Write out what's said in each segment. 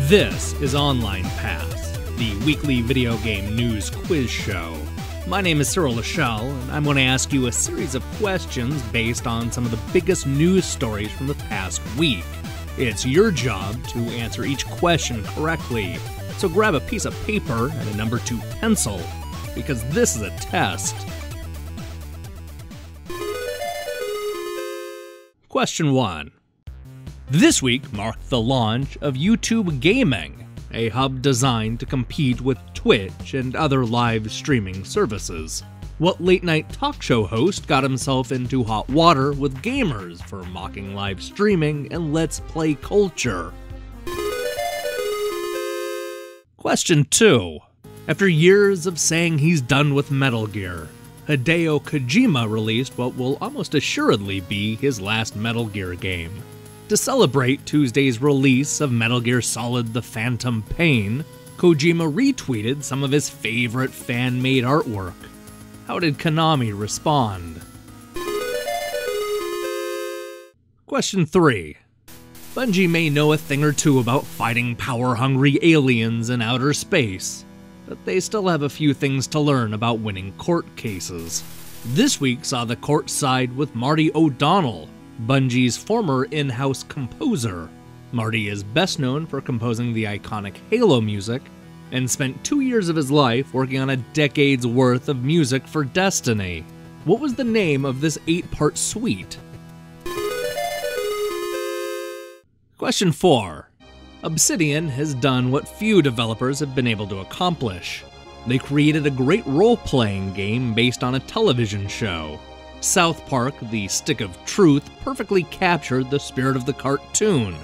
This is Online Pass, the weekly video game news quiz show. My name is Cyril Lachel, and I'm going to ask you a series of questions based on some of the biggest news stories from the past week. It's your job to answer each question correctly, so grab a piece of paper and a number 2 pencil, because this is a test. Question 1. This week marked the launch of YouTube Gaming, a hub designed to compete with Twitch and other live streaming services. What late-night talk show host got himself into hot water with gamers for mocking live streaming and Let's Play culture? Question 2. After years of saying he's done with Metal Gear, Hideo Kojima released what will almost assuredly be his last Metal Gear game. To celebrate Tuesday's release of Metal Gear Solid: The Phantom Pain, Kojima retweeted some of his favorite fan-made artwork. How did Konami respond? Question 3. Bungie may know a thing or two about fighting power-hungry aliens in outer space, but they still have a few things to learn about winning court cases. This week saw the court side with Marty O'Donnell, Bungie's former in-house composer. Marty is best known for composing the iconic Halo music, and spent 2 years of his life working on a decade's worth of music for Destiny. What was the name of this 8-part suite? Question 4. Obsidian has done what few developers have been able to accomplish. They created a great role-playing game based on a television show. South Park: The Stick of Truth perfectly captured the spirit of the cartoon,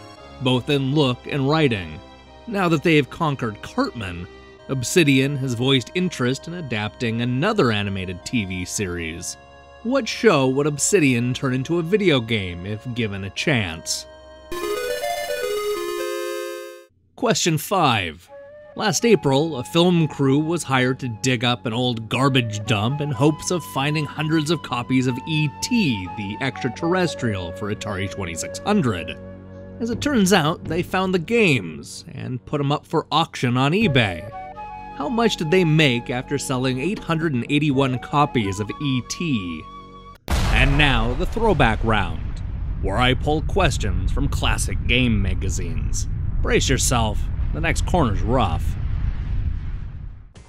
both in look and writing. Now that they have conquered Cartman, Obsidian has voiced interest in adapting another animated TV series. What show would Obsidian turn into a video game if given a chance? Question 5. Last April, a film crew was hired to dig up an old garbage dump in hopes of finding hundreds of copies of E.T., the Extra-Terrestrial for Atari 2600. As it turns out, they found the games and put them up for auction on eBay. How much did they make after selling 881 copies of E.T.? And now, the throwback round, where I pull questions from classic game magazines. Brace yourself. The next corner's rough.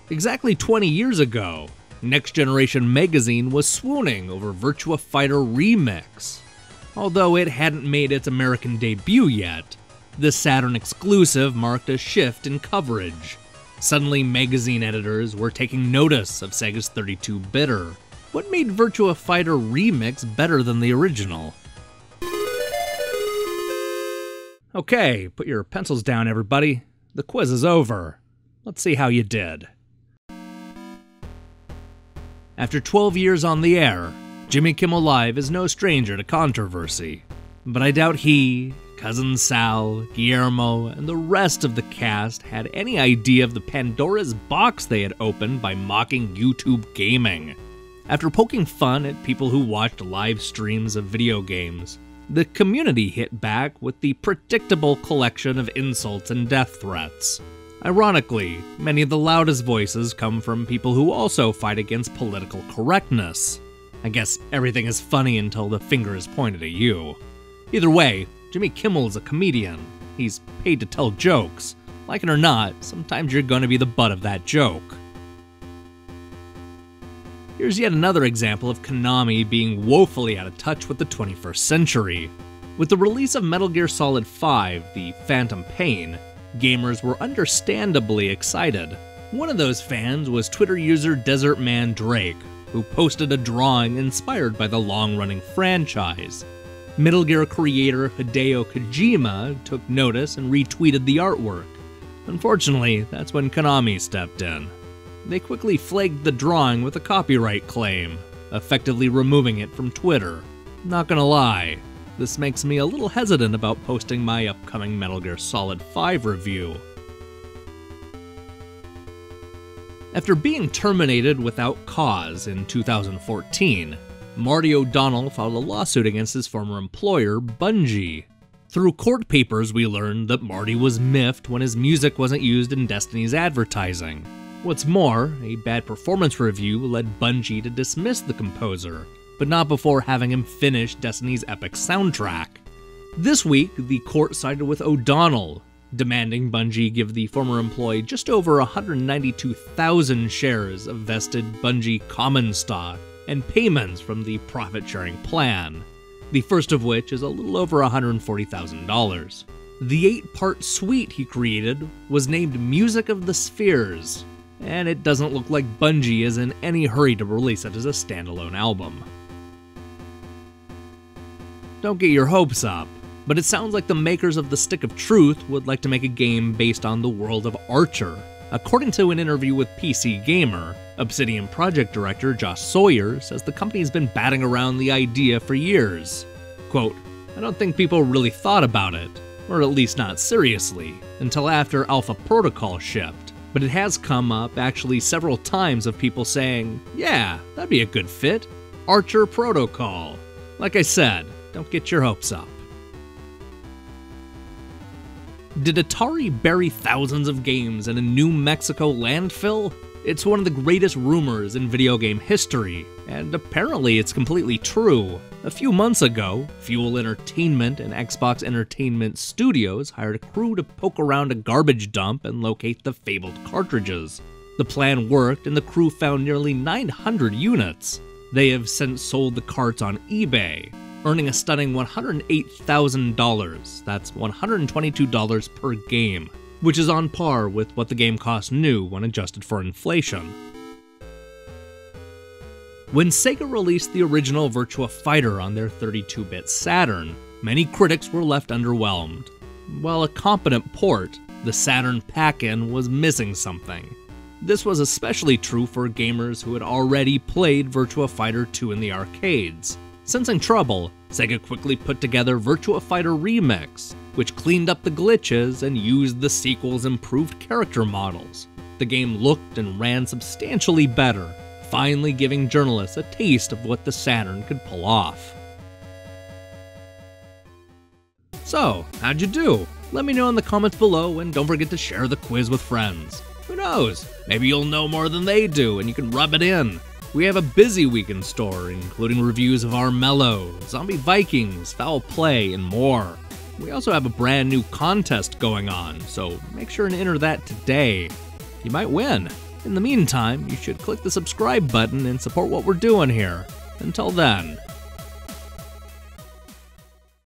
Exactly 20 years ago, Next Generation magazine was swooning over Virtua Fighter Remix. Although it hadn't made its American debut yet, this Saturn exclusive marked a shift in coverage. Suddenly, magazine editors were taking notice of Sega's 32-bitter. What made Virtua Fighter Remix better than the original? Okay, put your pencils down, everybody. The quiz is over. Let's see how you did. After 12 years on the air, Jimmy Kimmel Live is no stranger to controversy. But I doubt he, Cousin Sal, Guillermo, and the rest of the cast had any idea of the Pandora's box they had opened by mocking YouTube gaming. After poking fun at people who watched live streams of video games, the community hit back with the predictable collection of insults and death threats. Ironically, many of the loudest voices come from people who also fight against political correctness. I guess everything is funny until the finger is pointed at you. Either way, Jimmy Kimmel is a comedian. He's paid to tell jokes. Like it or not, sometimes you're going to be the butt of that joke. Here's yet another example of Konami being woefully out of touch with the 21st century. With the release of Metal Gear Solid 5: The Phantom Pain, gamers were understandably excited. One of those fans was Twitter user Desert Man Drake, who posted a drawing inspired by the long-running franchise. Metal Gear creator Hideo Kojima took notice and retweeted the artwork. Unfortunately, that's when Konami stepped in. They quickly flagged the drawing with a copyright claim, effectively removing it from Twitter. Not gonna lie, this makes me a little hesitant about posting my upcoming Metal Gear Solid 5 review. After being terminated without cause in 2014, Marty O'Donnell filed a lawsuit against his former employer, Bungie. Through court papers, we learned that Marty was miffed when his music wasn't used in Destiny's advertising. What's more, a bad performance review led Bungie to dismiss the composer, but not before having him finish Destiny's epic soundtrack. This week, the court sided with O'Donnell, demanding Bungie give the former employee just over 192,000 shares of vested Bungie common stock and payments from the profit-sharing plan, the first of which is a little over $140,000. The 8-part suite he created was named Music of the Spheres, and it doesn't look like Bungie is in any hurry to release it as a standalone album. Don't get your hopes up, but it sounds like the makers of the Stick of Truth would like to make a game based on the world of Archer. According to an interview with PC Gamer, Obsidian project director Josh Sawyer says the company's been batting around the idea for years. Quote, "I don't think people really thought about it, or at least not seriously, until after Alpha Protocol shipped. But it has come up actually several times of people saying, yeah, that'd be a good fit. Archer Protocol. Like I said, don't get your hopes up." Did Atari bury thousands of games in a New Mexico landfill? It's one of the greatest rumors in video game history, and apparently it's completely true. A few months ago, Fuel Entertainment and Xbox Entertainment Studios hired a crew to poke around a garbage dump and locate the fabled cartridges. The plan worked, and the crew found nearly 900 units. They have since sold the carts on eBay, earning a stunning $108,000, that's $122 per game, which is on par with what the game cost new when adjusted for inflation. When Sega released the original Virtua Fighter on their 32-bit Saturn, many critics were left underwhelmed. While a competent port, the Saturn pack-in was missing something. This was especially true for gamers who had already played Virtua Fighter 2 in the arcades. Sensing trouble, Sega quickly put together Virtua Fighter Remix, which cleaned up the glitches and used the sequel's improved character models. The game looked and ran substantially better, finally giving journalists a taste of what the Saturn could pull off. So, how'd you do? Let me know in the comments below, and don't forget to share the quiz with friends. Who knows? Maybe you'll know more than they do and you can rub it in. We have a busy week in store, including reviews of Armello, Zombie Vikings, Foul Play, and more. We also have a brand new contest going on, so make sure and enter that today. You might win. In the meantime, you should click the subscribe button and support what we're doing here. Until then,